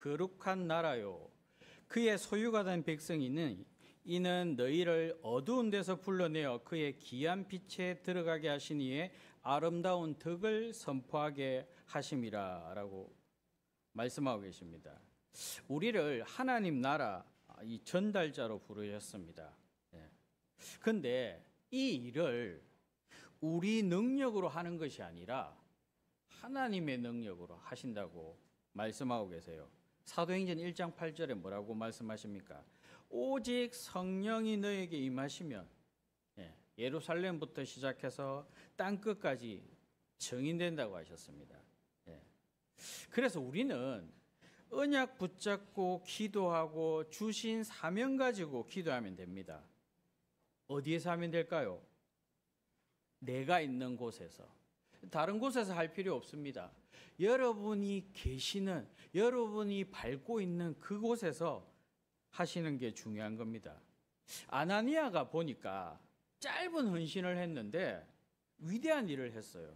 거룩한 나라요. 그의 소유가 된 백성이는 이는 너희를 어두운 데서 불러내어 그의 귀한 빛에 들어가게 하신 이의 아름다운 덕을 선포하게 하심이라 라고 말씀하고 계십니다. 우리를 하나님 나라 이 전달자로 부르셨습니다. 그런데 이 일을 우리 능력으로 하는 것이 아니라 하나님의 능력으로 하신다고 말씀하고 계세요. 사도행전 1장 8절에 뭐라고 말씀하십니까? 오직 성령이 너에게 임하시면 예루살렘부터 시작해서 땅끝까지 증인된다고 하셨습니다. 그래서 우리는 언약 붙잡고 기도하고 주신 사명 가지고 기도하면 됩니다. 어디에서 하면 될까요? 내가 있는 곳에서. 다른 곳에서 할 필요 없습니다. 여러분이 계시는, 여러분이 밟고 있는 그곳에서 하시는 게 중요한 겁니다. 아나니아가 보니까 짧은 헌신을 했는데 위대한 일을 했어요.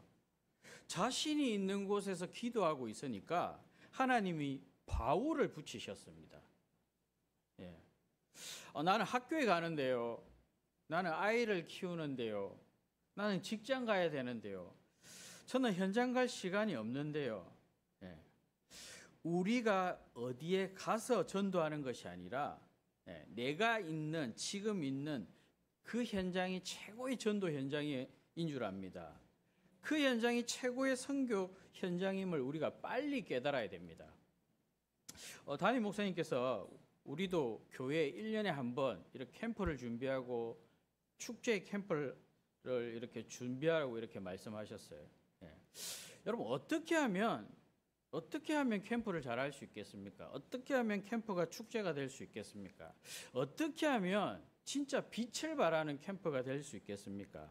자신이 있는 곳에서 기도하고 있으니까 하나님이 바울을 붙이셨습니다. 나는 학교에 가는데요. 나는 아이를 키우는데요. 나는 직장 가야 되는데요. 저는 현장 갈 시간이 없는데요. 우리가 어디에 가서 전도하는 것이 아니라 내가 있는, 지금 있는 그 현장이 최고의 전도 현장인 줄 압니다. 그 현장이 최고의 선교 현장임을 우리가 빨리 깨달아야 됩니다. 담임 목사님께서 우리도 교회에 1년에 한 번 이렇게 캠프를 준비하고 축제 캠프를 이렇게 준비하라고 이렇게 말씀하셨어요. 여러분 어떻게 하면 캠프를 잘 할 수 있겠습니까? 어떻게 하면 캠프가 축제가 될 수 있겠습니까? 어떻게 하면 진짜 빛을 발하는 캠프가 될 수 있겠습니까?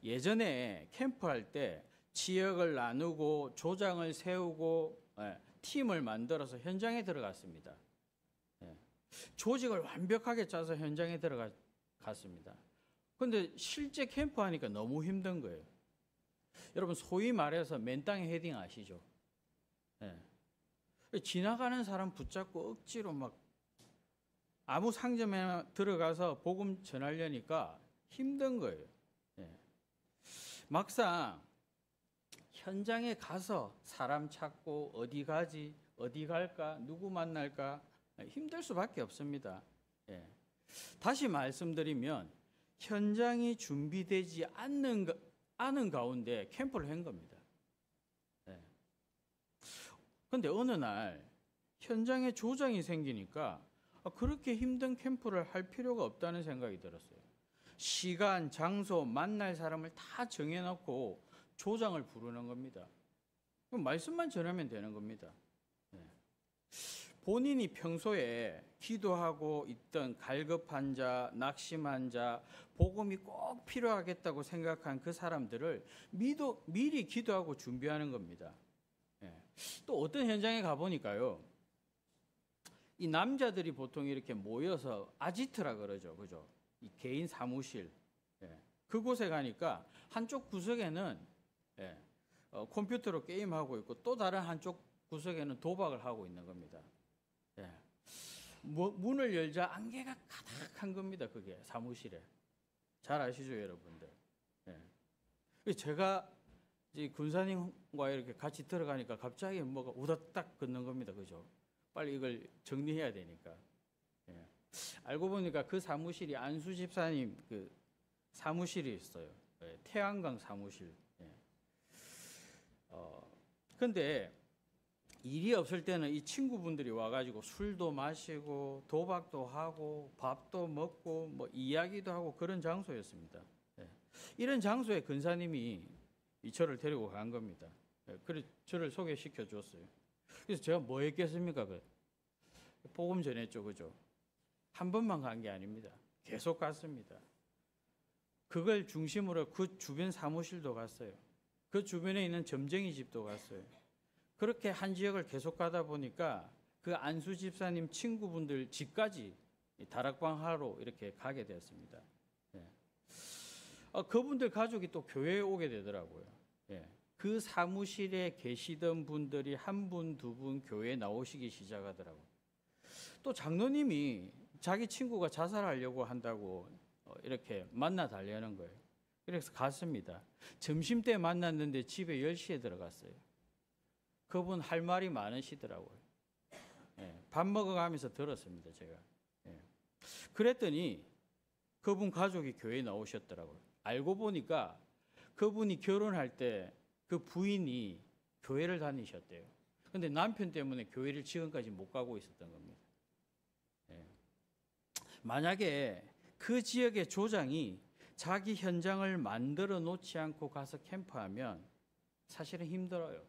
예전에 캠프할 때 지역을 나누고 조장을 세우고 팀을 만들어서 현장에 들어갔습니다. 조직을 완벽하게 짜서 현장에 들어갔습니다. 그런데 실제 캠프 하니까 너무 힘든 거예요. 여러분 소위 말해서 맨 땅에 헤딩 아시죠? 지나가는 사람 붙잡고 억지로 막 아무 상점에 들어가서 복음 전하려니까 힘든 거예요. 막상 현장에 가서 사람 찾고 어디 가지, 어디 갈까, 누구 만날까 힘들 수밖에 없습니다. 다시 말씀드리면 현장이 준비되지 않은 가운데 캠프를 한 겁니다. 그런데 어느 날 현장에 조장이 생기니까 그렇게 힘든 캠프를 할 필요가 없다는 생각이 들었어요. 시간, 장소, 만날 사람을 다 정해놓고 조장을 부르는 겁니다. 그럼 말씀만 전하면 되는 겁니다. 본인이 평소에 기도하고 있던 갈급한 자, 낙심한 자, 복음이 꼭 필요하겠다고 생각한 그 사람들을 미리 기도하고 준비하는 겁니다. 또 어떤 현장에 가보니까요. 이 남자들이 보통 이렇게 모여서 아지트라 그러죠. 그죠? 이 개인 사무실. 그곳에 가니까 한쪽 구석에는 컴퓨터로 게임하고 있고 또 다른 한쪽 구석에는 도박을 하고 있는 겁니다. 문을 열자 안개가 가득한 겁니다. 그게 사무실에. 잘 아시죠, 여러분들? 제가 이제 군사님과 이렇게 같이 들어가니까 갑자기 뭐가 우다딱 걷는 겁니다. 그죠? 빨리 이걸 정리해야 되니까. 알고 보니까 그 사무실이 안수 집사님 그 사무실이 있어요. 태안강 사무실. 근데 일이 없을 때는 이 친구분들이 와가지고 술도 마시고 도박도 하고 밥도 먹고 뭐 이야기도 하고 그런 장소였습니다. 이런 장소에 근사님이 저를 데리고 간 겁니다. 그래서 저를 소개시켜 줬어요. 그래서 제가 뭐 했겠습니까? 복음 전했죠, 그죠? 한 번만 간 게 아닙니다. 계속 갔습니다. 그걸 중심으로 그 주변 사무실도 갔어요. 그 주변에 있는 점쟁이 집도 갔어요. 그렇게 한 지역을 계속 가다 보니까 그 안수 집사님 친구분들 집까지 다락방 하러 이렇게 가게 되었습니다. 그분들 가족이 또 교회에 오게 되더라고요. 그 사무실에 계시던 분들이 한 분, 두 분 교회에 나오시기 시작하더라고요. 또 장로님이 자기 친구가 자살하려고 한다고 이렇게 만나 달라는 거예요. 그래서 갔습니다. 점심때 만났는데 집에 10시에 들어갔어요. 그분 할 말이 많으시더라고요. 예, 밥 먹어가면서 들었습니다, 제가. 예. 그랬더니 그분 가족이 교회에 나오셨더라고요. 알고 보니까 그분이 결혼할 때 그 부인이 교회를 다니셨대요. 근데 남편 때문에 교회를 지금까지 못 가고 있었던 겁니다. 예. 만약에 그 지역의 조장이 자기 현장을 만들어 놓지 않고 가서 캠프하면 사실은 힘들어요.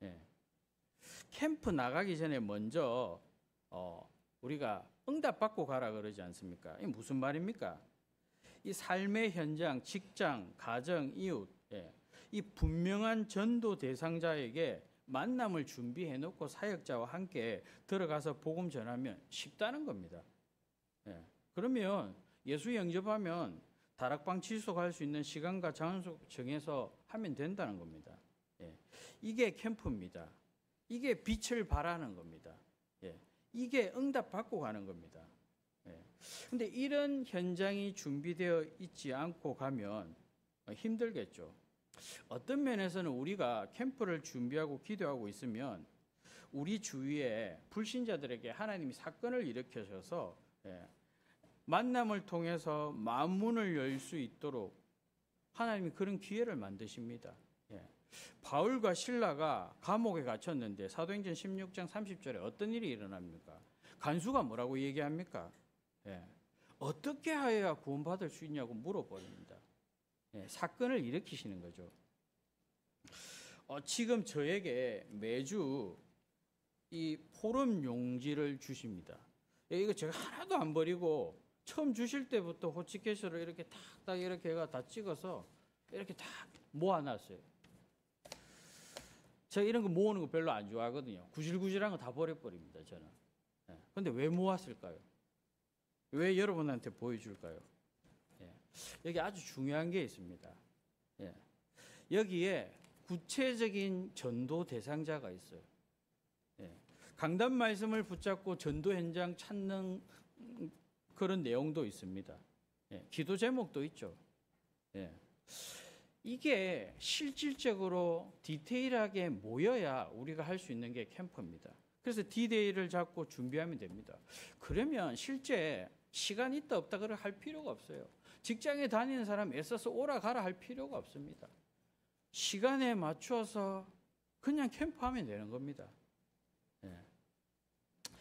예. 캠프 나가기 전에 먼저 우리가 응답받고 가라 그러지 않습니까? 이게 무슨 말입니까? 이 삶의 현장, 직장, 가정, 이웃, 예. 이 분명한 전도 대상자에게 만남을 준비해 놓고 사역자와 함께 들어가서 복음 전하면 쉽다는 겁니다. 예. 그러면 예수 영접하면 다락방 취소할 수 있는 시간과 장소 정해서 하면 된다는 겁니다. 예. 이게 캠프입니다. 이게 빛을 발하는 겁니다. 예. 이게 응답받고 가는 겁니다. 그런데 이런 현장이 준비되어 있지 않고 가면 힘들겠죠. 어떤 면에서는 우리가 캠프를 준비하고 기도하고 있으면 우리 주위에 불신자들에게 하나님이 사건을 일으켜셔서 만남을 통해서 마음문을 열 수 있도록 하나님이 그런 기회를 만드십니다. 바울과 실라가 감옥에 갇혔는데 사도행전 16장 30절에 어떤 일이 일어납니까? 간수가 뭐라고 얘기합니까? 어떻게 하여야 구원받을 수 있냐고 물어버립니다. 사건을 일으키시는 거죠. 지금 저에게 매주 이 포럼 용지를 주십니다. 이거 제가 하나도 안 버리고 처음 주실 때부터 호치케이스로 이렇게 탁탁 이렇게 해가 다 찍어서 이렇게 다 모아놨어요. 제가 이런 거 모으는 거 별로 안 좋아하거든요. 구질구질한 거 다 버려버립니다, 저는. 그런데 왜 모았을까요? 왜 여러분한테 보여줄까요? 여기 아주 중요한 게 있습니다. 여기에 구체적인 전도 대상자가 있어요. 강단 말씀을 붙잡고 전도 현장 찾는 그런 내용도 있습니다. 기도 제목도 있죠. 이게 실질적으로 디테일하게 모여야 우리가 할 수 있는 게 캠프입니다. 그래서 디데이를 잡고 준비하면 됩니다. 그러면 실제 시간 있다 없다 그걸 할 필요가 없어요. 직장에 다니는 사람 애써서 오라 가라 할 필요가 없습니다. 시간에 맞추어서 그냥 캠프하면 되는 겁니다.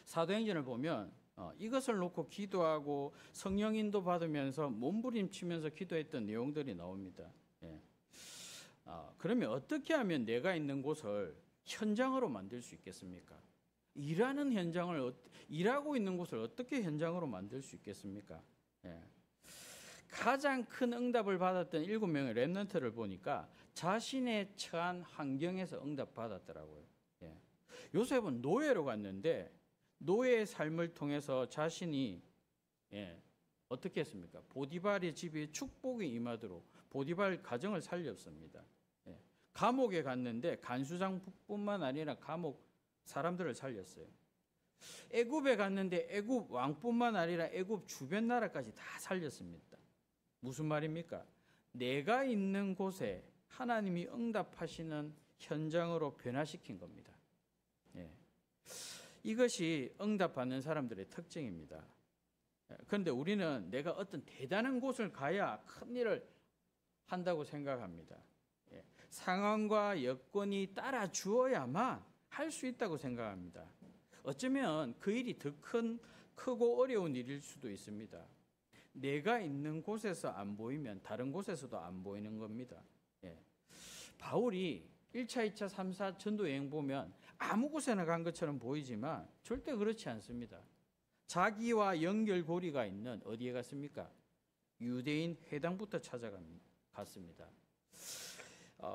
사도행전을 보면 이것을 놓고 기도하고 성령 인도 받으면서 몸부림치면서 기도했던 내용들이 나옵니다. 그러면 어떻게 하면 내가 있는 곳을 현장으로 만들 수 있겠습니까? 일하고 있는 곳을 어떻게 현장으로 만들 수 있겠습니까? 가장 큰 응답을 받았던 7명의 렘넌트를 보니까 자신의 처한 환경에서 응답 받았더라고요. 요셉은 노예로 갔는데 노예의 삶을 통해서 자신이 어떻게 했습니까? 보디발의 집에 축복이 임하도록 보디발 가정을 살렸습니다. 감옥에 갔는데 간수장뿐만 아니라 감옥 사람들을 살렸어요. 애굽에 갔는데 애굽 왕뿐만 아니라 애굽 주변 나라까지 다 살렸습니다. 무슨 말입니까? 내가 있는 곳에 하나님이 응답하시는 현장으로 변화시킨 겁니다. 이것이 응답받는 사람들의 특징입니다. 그런데 우리는 내가 어떤 대단한 곳을 가야 큰 일을 한다고 생각합니다. 상황과 여건이 따라 주어야만 할 수 있다고 생각합니다. 어쩌면 그 일이 더 크고 어려운 일일 수도 있습니다. 내가 있는 곳에서 안 보이면 다른 곳에서도 안 보이는 겁니다. 바울이 1차, 2차, 3차 전도 여행 보면 아무 곳에나 간 것처럼 보이지만 절대 그렇지 않습니다. 자기와 연결고리가 있는 어디에 갔습니까? 유대인 회당부터 찾아갔습니다.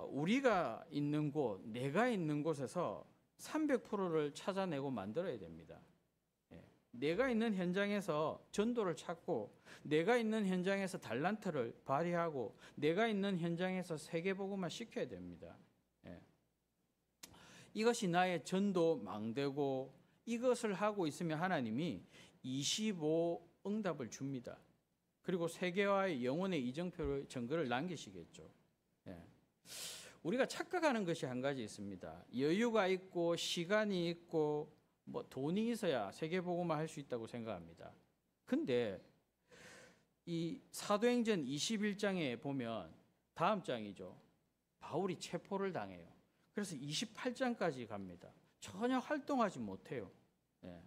우리가 있는 곳, 내가 있는 곳에서 300%를 찾아내고 만들어야 됩니다. 내가 있는 현장에서 전도를 찾고 내가 있는 현장에서 달란트를 발휘하고 내가 있는 현장에서 세계복음화 시켜야 됩니다. 예. 이것이 나의 전도 망대고 이것을 하고 있으면 하나님이 25 응답을 줍니다. 그리고 세계화의 영혼의 이정표를 증거를 남기시겠죠. 예. 우리가 착각하는 것이 한 가지 있습니다. 여유가 있고 시간이 있고 뭐 돈이 있어야 세계복음화 할 수 있다고 생각합니다. 근데 이 사도행전 21장에 보면 다음 장이죠. 바울이 체포를 당해요. 그래서 28장까지 갑니다. 전혀 활동하지 못해요. 예.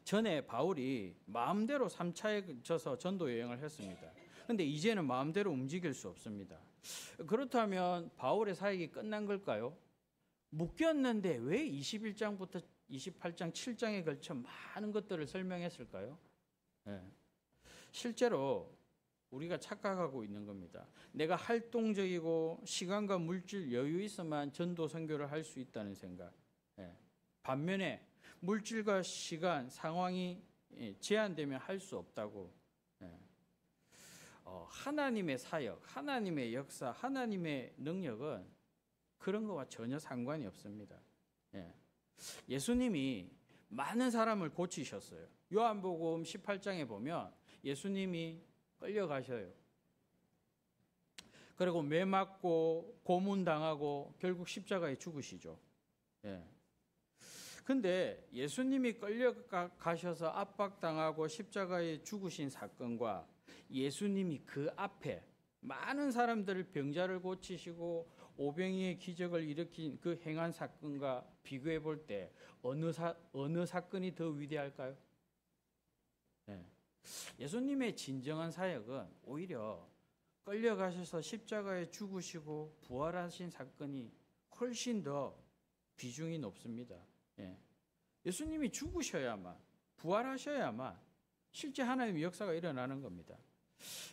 전에 바울이 마음대로 3차에 져서 전도 여행을 했습니다. 근데 이제는 마음대로 움직일 수 없습니다. 그렇다면 바울의 사역이 끝난 걸까요? 묶였는데 왜 21장부터 28장, 7장에 걸쳐 많은 것들을 설명했을까요? 네. 실제로 우리가 착각하고 있는 겁니다. 내가 활동적이고 시간과 물질 여유 있어만 전도 선교를 할 수 있다는 생각. 네. 반면에 물질과 시간, 상황이 제한되면 할 수 없다고. 네. 하나님의 사역, 하나님의 역사, 하나님의 능력은 그런 거와 전혀 상관이 없습니다. 예. 예수님이 많은 사람을 고치셨어요. 요한복음 18장에 보면 예수님이 끌려가셔요. 그리고 매 맞고 고문당하고 결국 십자가에 죽으시죠. 예. 근데 예수님이 끌려가셔서 압박당하고 십자가에 죽으신 사건과 예수님이 그 앞에 많은 사람들을 병자를 고치시고 오병이의 기적을 일으킨 그 행한 사건과 비교해 볼 때 어느 사건이 더 위대할까요? 네. 예수님의 진정한 사역은 오히려 끌려가셔서 십자가에 죽으시고 부활하신 사건이 훨씬 더 비중이 높습니다. 예. 예수님이 죽으셔야만 부활하셔야만 실제 하나님의 역사가 일어나는 겁니다.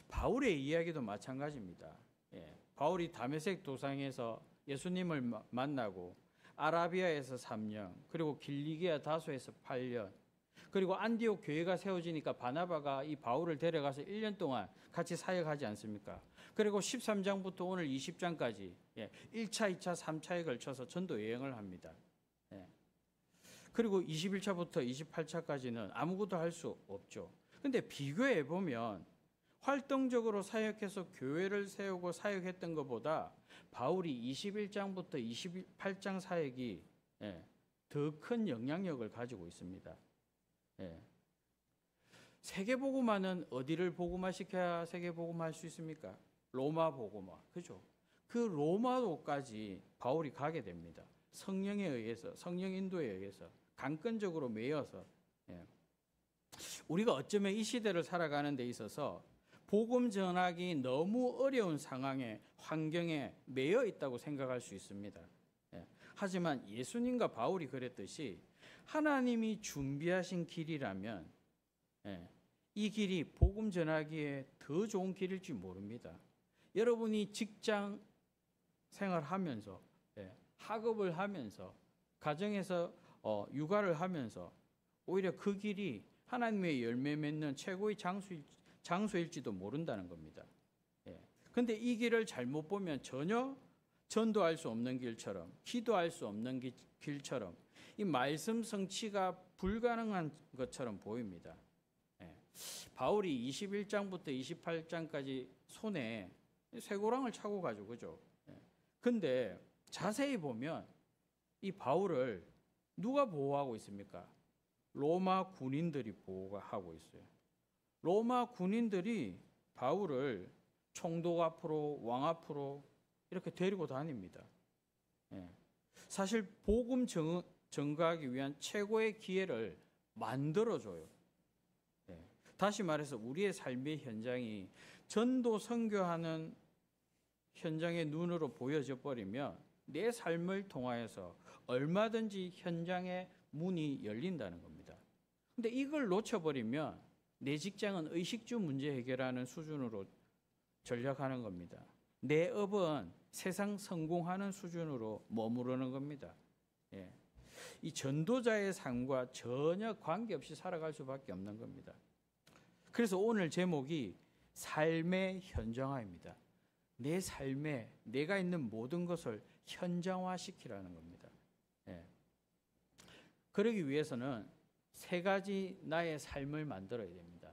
바울의 이야기도 마찬가지입니다. 예. 바울이 다메섹 도상에서 예수님을 만나고 아라비아에서 3년, 그리고 길리기아 다소에서 8년, 그리고 안디옥 교회가 세워지니까 바나바가 이 바울을 데려가서 1년 동안 같이 사역하지 않습니까? 그리고 13장부터 오늘 20장까지 1차, 2차, 3차에 걸쳐서 전도 여행을 합니다. 예. 그리고 21차부터 28차까지는 아무것도 할 수 없죠. 근데 비교해 보면 활동적으로 사역해서 교회를 세우고 사역했던 것보다 바울이 21장부터 28장 사역이 더 큰 영향력을 가지고 있습니다. 세계복음화는 어디를 복음화시켜야 세계복음화할 수 있습니까? 로마 복음화, 그죠? 그 로마도까지 바울이 가게 됩니다. 성령에 의해서, 성령 인도에 의해서 강권적으로 매여서. 우리가 어쩌면 이 시대를 살아가는 데 있어서 복음 전하기 너무 어려운 상황에, 환경에 매여 있다고 생각할 수 있습니다. 하지만 예수님과 바울이 그랬듯이 하나님이 준비하신 길이라면 이 길이 복음 전하기에 더 좋은 길일지 모릅니다. 여러분이 직장 생활하면서, 학업을 하면서, 가정에서 육아를 하면서 오히려 그 길이 하나님의 열매 맺는 최고의 장소일지도 모른다는 겁니다. 그런데 이 길을 잘못 보면 전혀 전도할 수 없는 길처럼, 기도할 수 없는 길처럼, 이 말씀 성취가 불가능한 것처럼 보입니다. 바울이 21장부터 28장까지 손에 쇠고랑을 차고 가지고, 그죠? 근데 자세히 보면 이 바울을 누가 보호하고 있습니까? 로마 군인들이 보호하고 있어요. 로마 군인들이 바울을 총독 앞으로, 왕 앞으로 이렇게 데리고 다닙니다. 사실 복음 전가하기 위한 최고의 기회를 만들어줘요. 다시 말해서 우리의 삶의 현장이 전도 선교하는 현장의 눈으로 보여져 버리면 내 삶을 통하여서 얼마든지 현장의 문이 열린다는 겁니다. 근데 이걸 놓쳐버리면 내 직장은 의식주 문제 해결하는 수준으로 전락하는 겁니다. 내 업은 세상 성공하는 수준으로 머무르는 겁니다. 이 전도자의 삶과 전혀 관계없이 살아갈 수밖에 없는 겁니다. 그래서 오늘 제목이 삶의 현장화입니다. 내 삶에 내가 있는 모든 것을 현장화시키라는 겁니다. 예. 그러기 위해서는 세 가지 나의 삶을 만들어야 됩니다.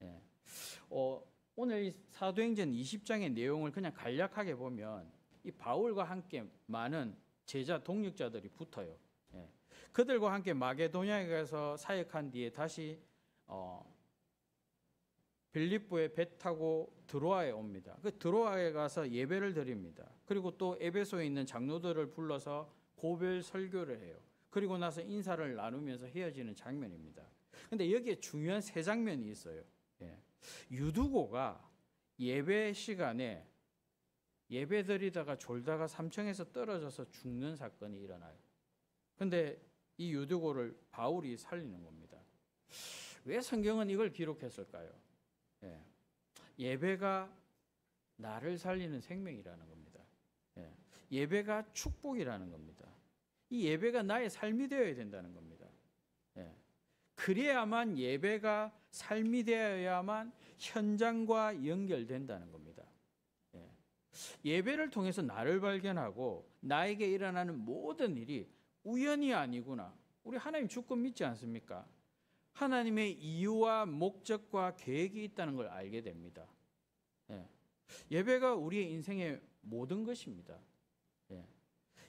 예. 오늘 이 사도행전 20장의 내용을 그냥 간략하게 보면 이 바울과 함께 많은 제자 동역자들이 붙어요. 예. 그들과 함께 마게도냐에 가서 사역한 뒤에 다시 빌립보에 배 타고 드로아에 옵니다. 그 드로아에 가서 예배를 드립니다. 그리고 또 에베소에 있는 장로들을 불러서 고별 설교를 해요. 그리고 나서 인사를 나누면서 헤어지는 장면입니다. 근데 여기에 중요한 세 장면이 있어요. 예. 유두고가 예배 시간에 예배 드리다가 졸다가 3층에서 떨어져서 죽는 사건이 일어나요. 근데 이 유두고를 바울이 살리는 겁니다. 왜 성경은 이걸 기록했을까요? 예. 예배가 나를 살리는 생명이라는 겁니다. 예. 예배가 축복이라는 겁니다. 이 예배가 나의 삶이 되어야 된다는 겁니다. 예. 그래야만 예배가 삶이 되어야만 현장과 연결된다는 겁니다. 예. 예배를 통해서 나를 발견하고 나에게 일어나는 모든 일이 우연이 아니구나. 우리 하나님 주권 믿지 않습니까? 하나님의 이유와 목적과 계획이 있다는 걸 알게 됩니다. 예. 예배가 우리의 인생의 모든 것입니다. 예.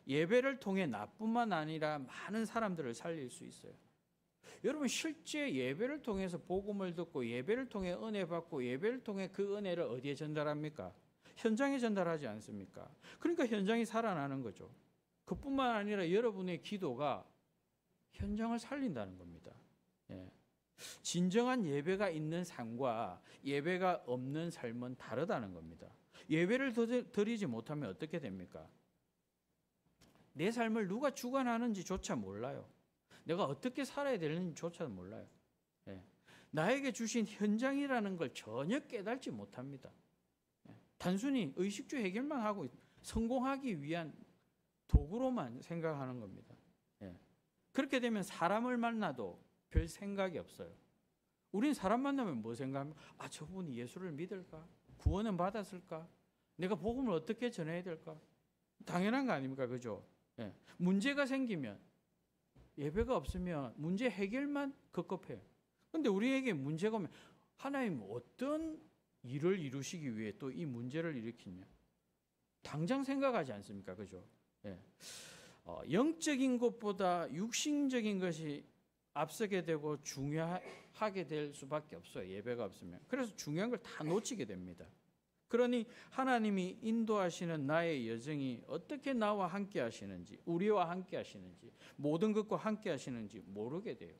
예배를 통해 나뿐만 아니라 많은 사람들을 살릴 수 있어요. 여러분 실제 예배를 통해서 복음을 듣고 예배를 통해 은혜 받고 예배를 통해 그 은혜를 어디에 전달합니까? 현장에 전달하지 않습니까? 그러니까 현장이 살아나는 거죠. 그뿐만 아니라 여러분의 기도가 현장을 살린다는 겁니다. 예. 진정한 예배가 있는 삶과 예배가 없는 삶은 다르다는 겁니다. 예배를 드리지 못하면 어떻게 됩니까? 내 삶을 누가 주관하는지조차 몰라요. 내가 어떻게 살아야 되는지조차 몰라요. 예. 나에게 주신 현장이라는 걸 전혀 깨닫지 못합니다. 예. 단순히 의식주 해결만 하고 성공하기 위한 도구로만 생각하는 겁니다. 예. 그렇게 되면 사람을 만나도 별 생각이 없어요. 우린 사람 만나면 뭐 생각합니까? 아, 저분이 예수를 믿을까? 구원은 받았을까? 내가 복음을 어떻게 전해야 될까? 당연한 거 아닙니까? 그죠? 예. 문제가 생기면 예배가 없으면 문제 해결만 급급해요. 그런데 우리에게 문제가 오면 하나님 어떤 일을 이루시기 위해 또 이 문제를 일으키냐? 당장 생각하지 않습니까? 그죠? 예. 영적인 것보다 육신적인 것이 앞서게 되고 중요하게 될 수밖에 없어요. 예배가 없으면. 그래서 중요한 걸 다 놓치게 됩니다. 그러니 하나님이 인도하시는 나의 여정이 어떻게 나와 함께 하시는지, 우리와 함께 하시는지, 모든 것과 함께 하시는지 모르게 돼요.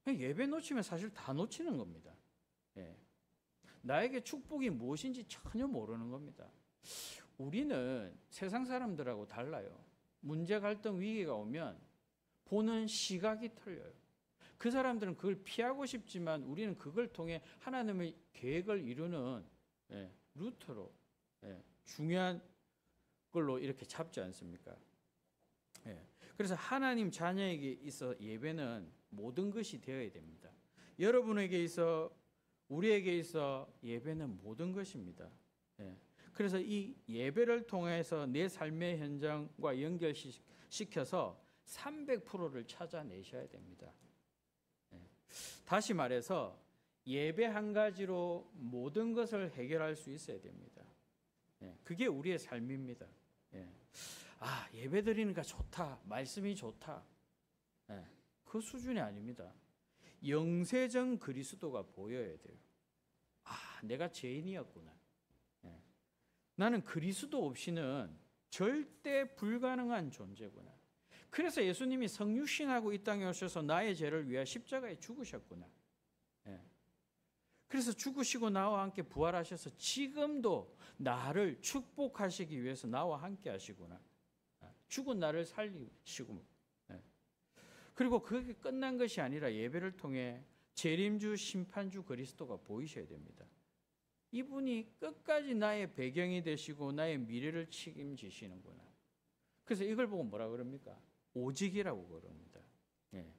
예배 놓치면 사실 다 놓치는 겁니다. 예. 나에게 축복이 무엇인지 전혀 모르는 겁니다. 우리는 세상 사람들하고 달라요. 문제, 갈등, 위기가 오면 보는 시각이 틀려요. 그 사람들은 그걸 피하고 싶지만 우리는 그걸 통해 하나님의 계획을 이루는 루트로 중요한 걸로 이렇게 잡지 않습니까? 그래서 하나님 자녀에게 있어 예배는 모든 것이 되어야 됩니다. 여러분에게 있어 우리에게 있어 예배는 모든 것입니다. 그래서 이 예배를 통해서 내 삶의 현장과 연결시켜서 300%를 찾아내셔야 됩니다. 다시 말해서 예배 한 가지로 모든 것을 해결할 수 있어야 됩니다. 그게 우리의 삶입니다. 아, 예배 드리니까 좋다. 말씀이 좋다. 그 수준이 아닙니다. 영세전 그리스도가 보여야 돼요. 아, 내가 죄인이었구나. 나는 그리스도 없이는 절대 불가능한 존재구나. 그래서 예수님이 성육신하고 이 땅에 오셔서 나의 죄를 위하여 십자가에 죽으셨구나. 그래서 죽으시고 나와 함께 부활하셔서 지금도 나를 축복하시기 위해서 나와 함께 하시구나. 죽은 나를 살리시고. 그리고 그게 끝난 것이 아니라 예배를 통해 재림주, 심판주 그리스도가 보이셔야 됩니다. 이분이 끝까지 나의 배경이 되시고 나의 미래를 책임지시는구나. 그래서 이걸 보고 뭐라 그럽니까? 오직이라고 그럽니다. 예.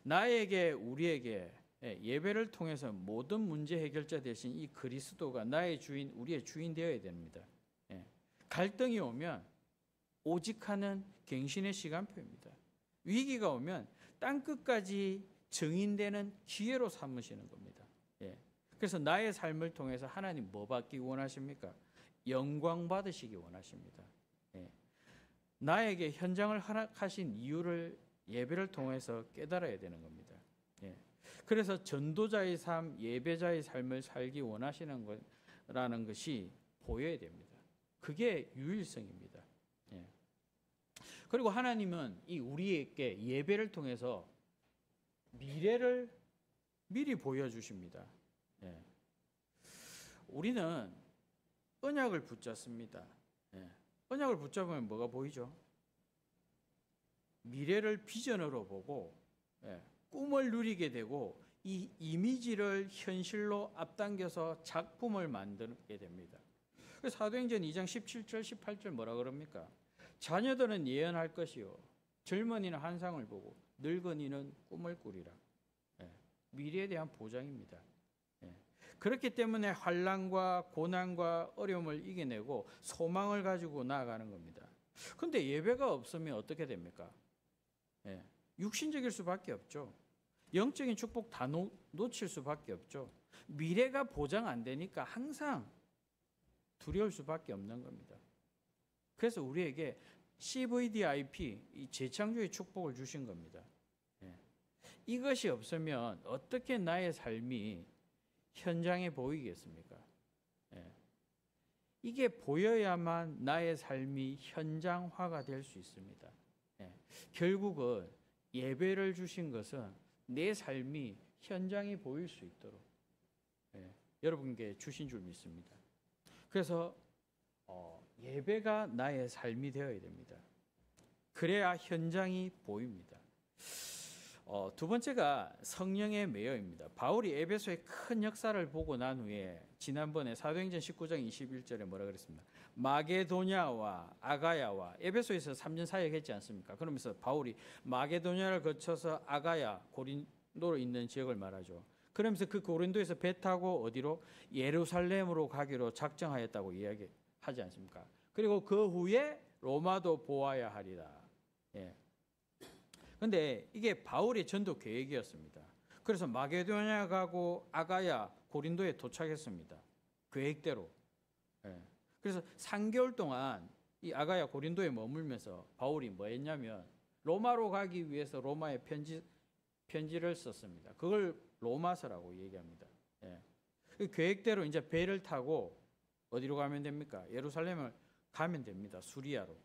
나에게 우리에게 예배를 통해서 모든 문제 해결자 대신 이 그리스도가 나의 주인, 우리의 주인 되어야 됩니다. 예. 갈등이 오면 오직하는 갱신의 시간표입니다. 위기가 오면 땅 끝까지 증인되는 기회로 삼으시는 겁니다. 예. 그래서 나의 삶을 통해서 하나님 뭐 받기 원하십니까? 영광 받으시기 원하십니다. 예. 나에게 현장을 허락하신 이유를 예배를 통해서 깨달아야 되는 겁니다. 예. 그래서 전도자의 삶, 예배자의 삶을 살기 원하시는 거라는 것이 보여야 됩니다. 그게 유일성입니다. 예. 그리고 하나님은 이 우리에게 예배를 통해서 미래를 미리 보여주십니다. 예. 우리는 언약을 붙잡습니다. 예. 언약을 붙잡으면 뭐가 보이죠? 미래를 비전으로 보고 꿈을 누리게 되고 이 이미지를 현실로 앞당겨서 작품을 만들게 됩니다. 그래서 사도행전 2장 17절 18절 뭐라 그럽니까? 자녀들은 예언할 것이요 젊은이는 환상을 보고 늙은이는 꿈을 꾸리라. 미래에 대한 보장입니다. 그렇기 때문에 환난과 고난과 어려움을 이겨내고 소망을 가지고 나아가는 겁니다. 그런데 예배가 없으면 어떻게 됩니까? 육신적일 수밖에 없죠. 영적인 축복 다 놓칠 수밖에 없죠. 미래가 보장 안 되니까 항상 두려울 수밖에 없는 겁니다. 그래서 우리에게 CVDIP, 이 재창조의 축복을 주신 겁니다. 이것이 없으면 어떻게 나의 삶이 현장에 보이겠습니까? 이게 보여야만 나의 삶이 현장화가 될 수 있습니다. 결국은 예배를 주신 것은 내 삶이 현장에 보일 수 있도록 여러분께 주신 줄 믿습니다. 그래서 예배가 나의 삶이 되어야 됩니다. 그래야 현장이 보입니다. 두 번째가 성령의 매여입니다. 바울이 에베소의 큰 역사를 보고 난 후에 지난번에 사도행전 19장 21절에 뭐라 그랬습니다. 마게도냐와 아가야와 에베소에서 3년 사역했지 않습니까? 그러면서 바울이 마게도냐를 거쳐서 아가야, 고린도로 있는 지역을 말하죠. 그러면서 그 고린도에서 배 타고 어디로? 예루살렘으로 가기로 작정하였다고 이야기하지 않습니까? 그리고 그 후에 로마도 보아야 하리라. 근데 이게 바울의 전도 계획이었습니다. 그래서 마게도냐 가고 아가야, 고린도에 도착했습니다. 계획대로. 그래서 3개월 동안 이 아가야, 고린도에 머물면서 바울이 뭐 했냐면 로마로 가기 위해서 로마에 편지를 썼습니다. 그걸 로마서라고 얘기합니다. 그 계획대로 이제 배를 타고 어디로 가면 됩니까? 예루살렘을 가면 됩니다. 수리아로.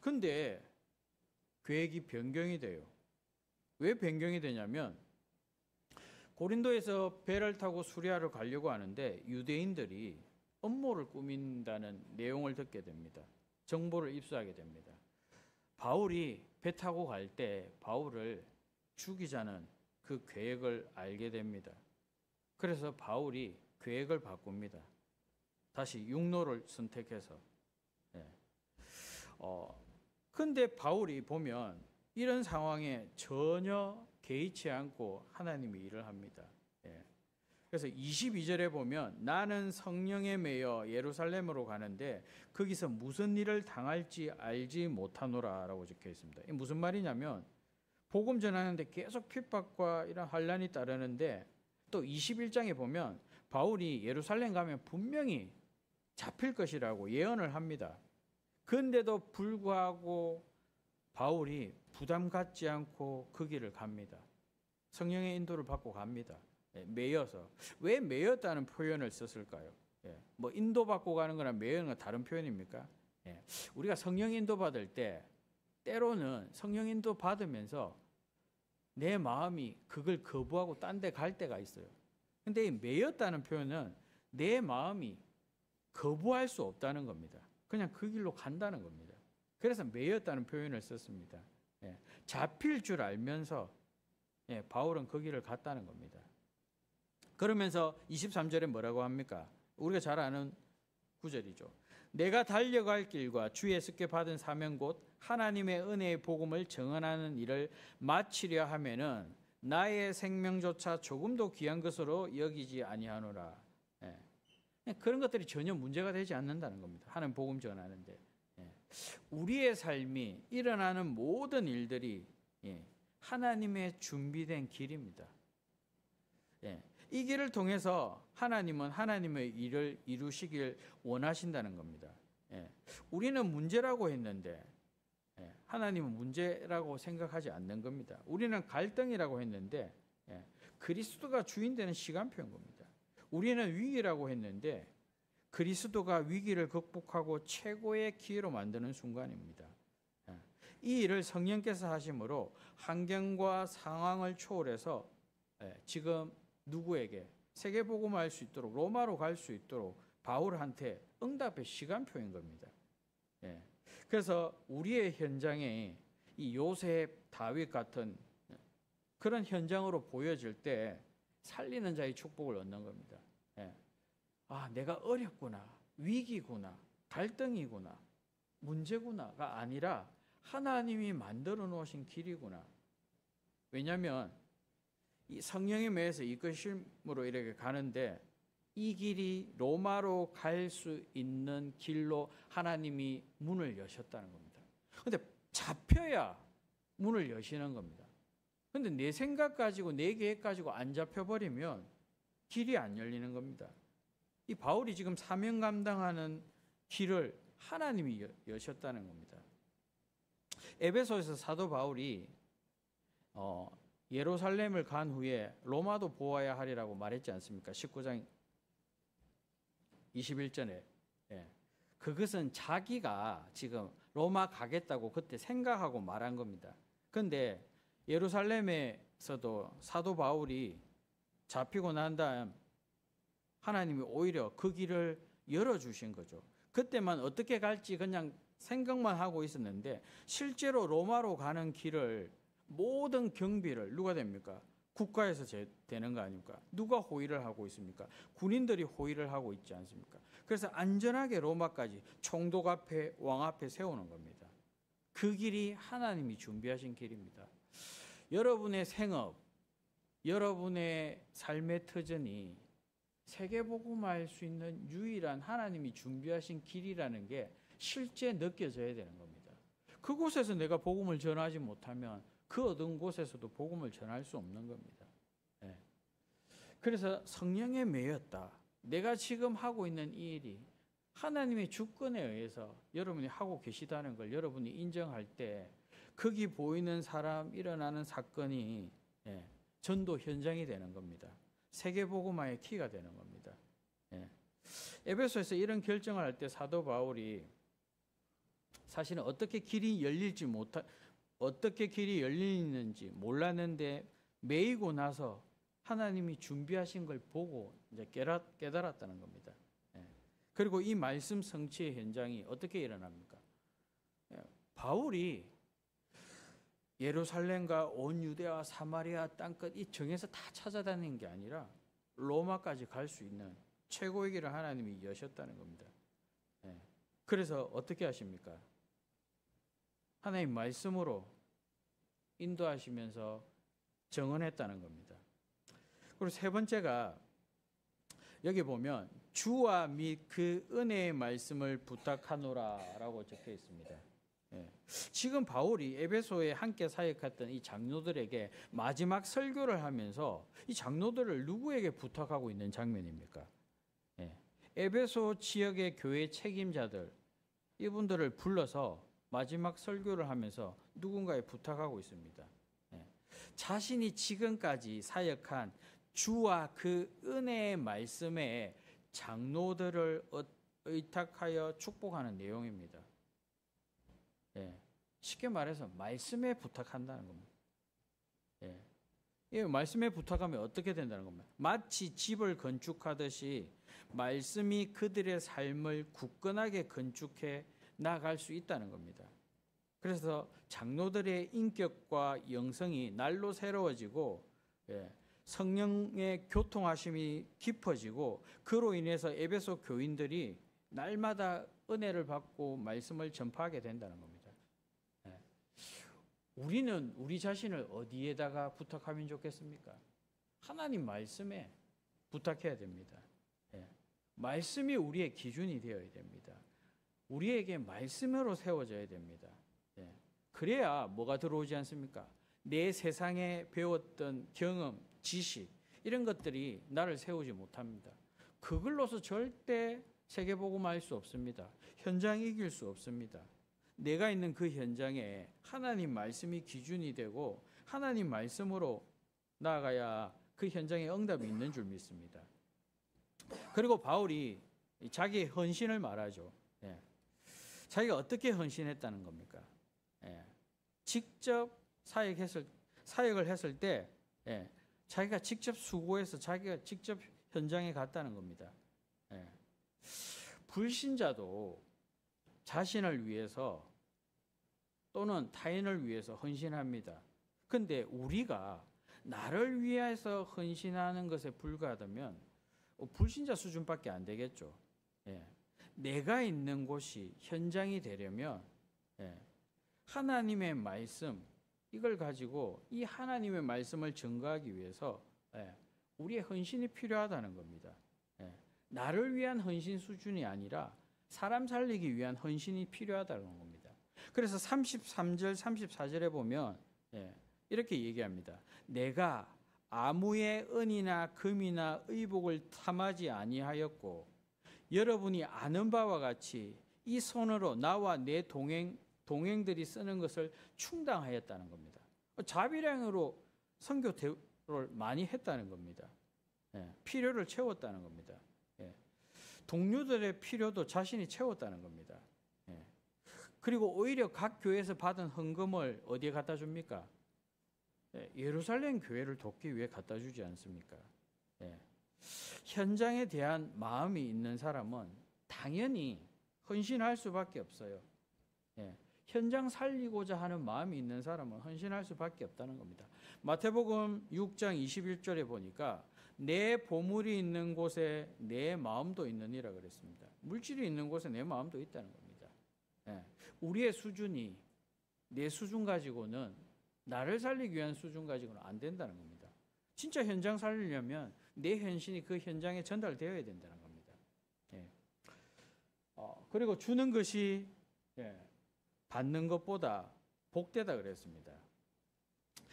근데 계획이 변경이 돼요. 왜 변경이 되냐면 고린도에서 배를 타고 수리아를 가려고 하는데 유대인들이 음모를 꾸민다는 내용을 듣게 됩니다. 정보를 입수하게 됩니다. 바울이 배 타고 갈 때 바울을 죽이자는 그 계획을 알게 됩니다. 그래서 바울이 계획을 바꿉니다. 다시 육로를 선택해서. 근데 바울이 보면 이런 상황에 전혀 개의치 않고 하나님이 일을 합니다. 그래서 22절에 보면 나는 성령에 매여 예루살렘으로 가는데 거기서 무슨 일을 당할지 알지 못하노라 라고 적혀 있습니다. 이게 무슨 말이냐면 복음 전하는데 계속 핍박과 이런 환난이 따르는데 또 21장에 보면 바울이 예루살렘 가면 분명히 잡힐 것이라고 예언을 합니다. 그런데도 불구하고 바울이 부담 갖지 않고 그 길을 갑니다. 성령의 인도를 받고 갑니다. 매여서. 왜 매였다는 표현을 썼을까요? 뭐 인도받고 가는 거랑 매여는 건 다른 표현입니까? 우리가 성령 인도 받을 때 때로는 성령 인도 받으면서 내 마음이 그걸 거부하고 딴 데 갈 때가 있어요. 근데 이 매였다는 표현은 내 마음이 거부할 수 없다는 겁니다. 그냥 그 길로 간다는 겁니다. 그래서 매였다는 표현을 썼습니다. 잡힐 줄 알면서 바울은 그 길을 갔다는 겁니다. 그러면서 23절에 뭐라고 합니까? 우리가 잘 아는 구절이죠. 내가 달려갈 길과 주의 습게 받은 사명 곧 하나님의 은혜의 복음을 증언하는 일을 마치려 하면은 나의 생명조차 조금도 귀한 것으로 여기지 아니하노라. 그런 것들이 전혀 문제가 되지 않는다는 겁니다. 하나님 복음 전하는데 우리의 삶이 일어나는 모든 일들이 하나님의 준비된 길입니다. 이 길을 통해서 하나님은 하나님의 일을 이루시길 원하신다는 겁니다. 우리는 문제라고 했는데 하나님은 문제라고 생각하지 않는 겁니다. 우리는 갈등이라고 했는데 그리스도가 주인 되는 시간표인 겁니다. 우리는 위기라고 했는데 그리스도가 위기를 극복하고 최고의 기회로 만드는 순간입니다. 이 일을 성령께서 하심으로 환경과 상황을 초월해서 지금 누구에게 세계복음할 수 있도록 로마로 갈 수 있도록 바울한테 응답의 시간표인 겁니다. 그래서 우리의 현장에 이 요셉, 다윗 같은 그런 현장으로 보여질 때 살리는 자의 축복을 얻는 겁니다. 아, 내가 어렵구나, 위기구나, 갈등이구나, 문제구나가 아니라 하나님이 만들어 놓으신 길이구나. 왜냐하면 이 성령에 매여서 이끄심으로 이렇게 가는데 이 길이 로마로 갈 수 있는 길로 하나님이 문을 여셨다는 겁니다. 그런데 잡혀야 문을 여시는 겁니다. 그런데 내 생각 가지고 내 계획 가지고 안 잡혀버리면 길이 안 열리는 겁니다. 이 바울이 지금 사명 감당하는 길을 하나님이 여셨다는 겁니다. 에베소에서 사도 바울이 예루살렘을 간 후에 로마도 보아야 하리라고 말했지 않습니까? 19장 21절에. 그것은 자기가 지금 로마 가겠다고 그때 생각하고 말한 겁니다. 그런데 예루살렘에서도 사도 바울이 잡히고 난 다음 하나님이 오히려 그 길을 열어주신 거죠. 그때만 어떻게 갈지 그냥 생각만 하고 있었는데 실제로 로마로 가는 길을 모든 경비를 누가 됩니까? 국가에서 되는 거 아닙니까? 누가 호위를 하고 있습니까? 군인들이 호위를 하고 있지 않습니까? 그래서 안전하게 로마까지 총독 앞에 왕 앞에 세우는 겁니다. 그 길이 하나님이 준비하신 길입니다. 여러분의 생업, 여러분의 삶의 터전이 세계복음할 수 있는 유일한 하나님이 준비하신 길이라는 게 실제 느껴져야 되는 겁니다. 그곳에서 내가 복음을 전하지 못하면 그 어떤 곳에서도 복음을 전할 수 없는 겁니다. 그래서 성령에 매였다. 내가 지금 하고 있는 이 일이 하나님의 주권에 의해서 여러분이 하고 계시다는 걸 여러분이 인정할 때 거기 보이는 사람, 일어나는 사건이 전도 현장이 되는 겁니다. 세계복음화의 키가 되는 겁니다. 에베소에서 이런 결정을 할 때 사도 바울이 사실은 어떻게 길이 열리는지 몰랐는데 매이고 나서 하나님이 준비하신 걸 보고 이제 깨달았다는 겁니다. 그리고 이 말씀 성취의 현장이 어떻게 일어납니까? 바울이 예루살렘과 온 유대와 사마리아 땅끝 이 정에서 다 찾아다니는 게 아니라 로마까지 갈 수 있는 최고의 길을 하나님이 여셨다는 겁니다. 그래서 어떻게 하십니까? 하나님 말씀으로 인도하시면서 정언했다는 겁니다. 그리고 세 번째가 여기 보면 주와 및 그 은혜의 말씀을 부탁하노라라고 적혀 있습니다. 지금 바울이 에베소에 함께 사역했던 이 장로들에게 마지막 설교를 하면서 이 장로들을 누구에게 부탁하고 있는 장면입니까? 에베소 지역의 교회 책임자들 이분들을 불러서 마지막 설교를 하면서 누군가에 부탁하고 있습니다. 자신이 지금까지 사역한 주와 그 은혜의 말씀에 장로들을 의탁하여 축복하는 내용입니다. 쉽게 말해서 말씀에 부탁한다는 겁니다. 이 말씀에 부탁하면 어떻게 된다는 겁니다. 마치 집을 건축하듯이 말씀이 그들의 삶을 굳건하게 건축해 나갈 수 있다는 겁니다. 그래서 장로들의 인격과 영성이 날로 새로워지고 성령의 교통하심이 깊어지고 그로 인해서 에베소 교인들이 날마다 은혜를 받고 말씀을 전파하게 된다는 겁니다. 예. 우리는 우리 자신을 어디에다가 부탁하면 좋겠습니까? 하나님 말씀에 부탁해야 됩니다. 예. 말씀이 우리의 기준이 되어야 됩니다. 우리에게 말씀으로 세워져야 됩니다. 예. 그래야 뭐가 들어오지 않습니까? 내 세상에 배웠던 경험, 지식 이런 것들이 나를 세우지 못합니다. 그걸로서 절대 세계복음화 할 수 없습니다. 현장 이길 수 없습니다. 내가 있는 그 현장에 하나님 말씀이 기준이 되고 하나님 말씀으로 나아가야 그 현장에 응답이 있는 줄 믿습니다. 그리고 바울이 자기의 헌신을 말하죠. 예. 자기가 어떻게 헌신했다는 겁니까? 예. 직접 사역을 했을 때 예. 자기가 직접 수고해서 자기가 직접 현장에 갔다는 겁니다. 예. 불신자도 자신을 위해서 또는 타인을 위해서 헌신합니다. 근데 우리가 나를 위해서 헌신하는 것에 불과하다면 불신자 수준밖에 안 되겠죠. 예. 내가 있는 곳이 현장이 되려면 예. 하나님의 말씀 이걸 가지고 이 하나님의 말씀을 증거하기 위해서 예. 우리의 헌신이 필요하다는 겁니다. 예. 나를 위한 헌신 수준이 아니라 사람 살리기 위한 헌신이 필요하다는 겁니다. 그래서 33절, 34절에 보면 예. 이렇게 얘기합니다. 내가 아무의 은이나 금이나 의복을 탐하지 아니하였고 여러분이 아는 바와 같이 이 손으로 나와 내 동행들이 쓰는 것을 충당하였다는 겁니다. 자비량으로 선교를 많이 했다는 겁니다. 예, 필요를 채웠다는 겁니다. 예, 동료들의 필요도 자신이 채웠다는 겁니다. 예, 그리고 오히려 각 교회에서 받은 헌금을 어디에 갖다 줍니까? 예, 예루살렘 교회를 돕기 위해 갖다 주지 않습니까? 예, 현장에 대한 마음이 있는 사람은 당연히 헌신할 수밖에 없어요. 예, 현장 살리고자 하는 마음이 있는 사람은 헌신할 수밖에 없다는 겁니다. 마태복음 6장 21절에 보니까 내 보물이 있는 곳에 내 마음도 있느니라 그랬습니다. 물질이 있는 곳에 내 마음도 있다는 겁니다. 예, 우리의 수준이 내 수준 가지고는 나를 살리기 위한 수준 가지고는 안 된다는 겁니다. 진짜 현장 살리려면 내 헌신이 그 현장에 전달되어야 된다는 겁니다. 예. 그리고 주는 것이 예, 받는 것보다 복되다 그랬습니다.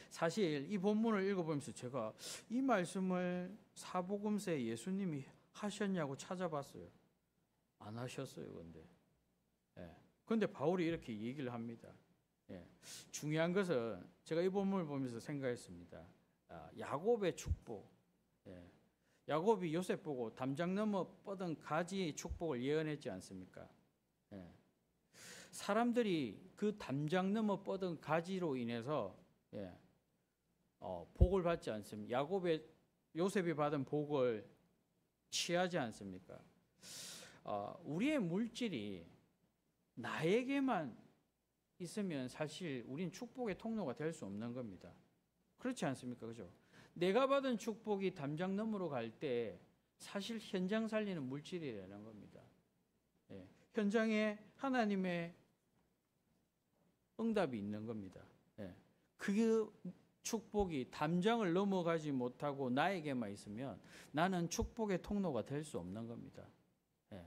사실 이 본문을 읽어보면서 제가 이 말씀을 사복음서에 예수님이 하셨냐고 찾아봤어요. 안 하셨어요. 근데 바울이 이렇게 얘기를 합니다. 예. 중요한 것은 제가 이 본문을 보면서 생각했습니다. 야곱의 축복. 예. 야곱이 요셉 보고 담장 넘어 뻗은 가지의 축복을 예언했지 않습니까? 예. 사람들이 그 담장 넘어 뻗은 가지로 인해서 예. 복을 받지 않습니까? 요셉이 받은 복을 취하지 않습니까? 우리의 물질이 나에게만 있으면 사실 우린 축복의 통로가 될 수 없는 겁니다. 그렇지 않습니까? 그죠? 내가 받은 축복이 담장 너머로 갈 때 사실 현장 살리는 물질이라는 겁니다. 예. 현장에 하나님의 응답이 있는 겁니다. 예. 그 축복이 담장을 넘어가지 못하고 나에게만 있으면 나는 축복의 통로가 될 수 없는 겁니다. 예.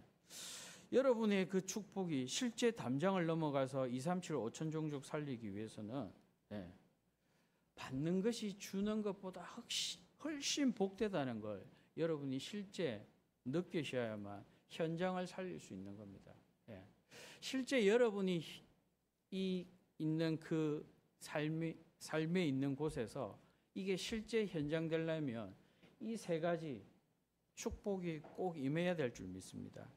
여러분의 그 축복이 실제 담장을 넘어가서 2, 3, 7, 5천 종족 살리기 위해서는 예. 받는 것이 주는 것보다 훨씬 복되다는 걸 여러분이 실제 느끼셔야만 현장을 살릴 수 있는 겁니다. 예. 실제 여러분이 있는 그 삶에 있는 곳에서 이게 실제 현장 되려면 이 세 가지 축복이 꼭 임해야 될 줄 믿습니다.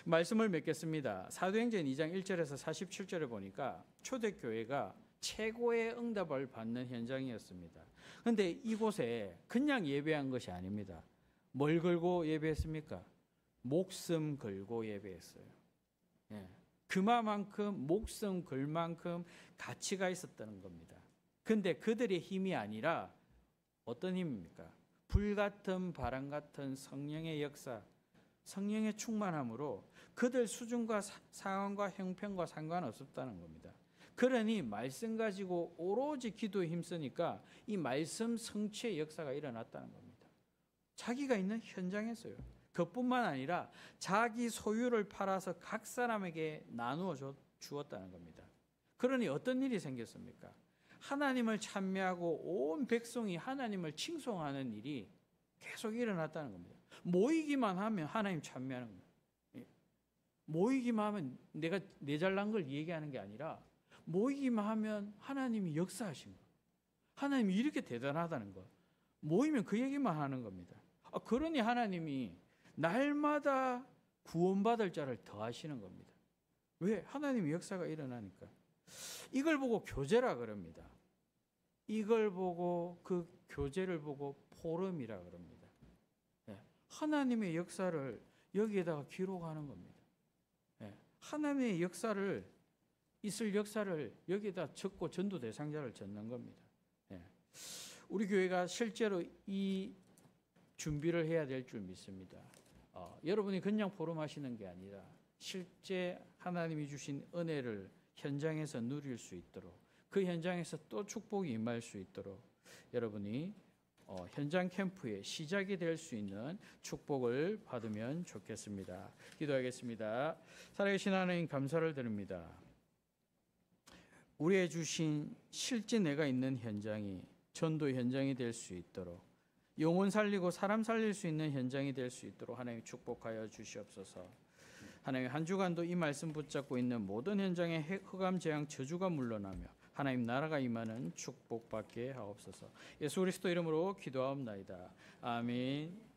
말씀을 맺겠습니다. 사도행전 2장 1절에서 47절에 보니까 초대교회가 최고의 응답을 받는 현장이었습니다. 그런데 이곳에 그냥 예배한 것이 아닙니다. 뭘 걸고 예배했습니까? 목숨 걸고 예배했어요. 예. 그만큼 목숨 걸 만큼 가치가 있었다는 겁니다. 근데 그들의 힘이 아니라 어떤 힘입니까? 불같은 바람 같은 성령의 역사, 성령의 충만함으로 그들 수준과 상황과 형편과 상관없었다는 겁니다. 그러니 말씀 가지고 오로지 기도에 힘쓰니까 이 말씀 성취의 역사가 일어났다는 겁니다. 자기가 있는 현장에서요. 그뿐만 아니라 자기 소유를 팔아서 각 사람에게 나누어 주었다는 겁니다. 그러니 어떤 일이 생겼습니까? 하나님을 찬미하고 온 백성이 하나님을 칭송하는 일이 계속 일어났다는 겁니다. 모이기만 하면 하나님 찬미하는 겁니다. 모이기만 하면 내가 내 잘난 걸 얘기하는 게 아니라 모이기만 하면 하나님이 역사하신 거. 하나님이 이렇게 대단하다는 거. 모이면 그 얘기만 하는 겁니다. 그러니 하나님이 날마다 구원받을 자를 더하시는 겁니다. 왜? 하나님의 역사가 일어나니까. 이걸 보고 교제라 그럽니다. 이걸 보고 그 교제를 보고 포럼이라 그럽니다. 하나님의 역사를 여기에다가 기록하는 겁니다. 하나님의 역사를 있을 역사를 여기에다 적고 전도 대상자를 적는 겁니다. 우리 교회가 실제로 이 준비를 해야 될 줄 믿습니다. 여러분이 그냥 포럼하시는 게 아니라 실제 하나님이 주신 은혜를 현장에서 누릴 수 있도록 그 현장에서 또 축복이 임할 수 있도록 여러분이 현장 캠프의 시작이 될 수 있는 축복을 받으면 좋겠습니다. 기도하겠습니다. 살아계신 하나님 감사를 드립니다. 우리의 주신 실제 내가 있는 현장이 전도 현장이 될 수 있도록 영혼 살리고 사람 살릴 수 있는 현장이 될 수 있도록 하나님 축복하여 주시옵소서. 하나님 한 주간도 이 말씀 붙잡고 있는 모든 현장에 흑암 재앙 저주가 물러나며 하나님 나라가 임하는 축복받게 하옵소서. 예수 그리스도 이름으로 기도하옵나이다. 아멘.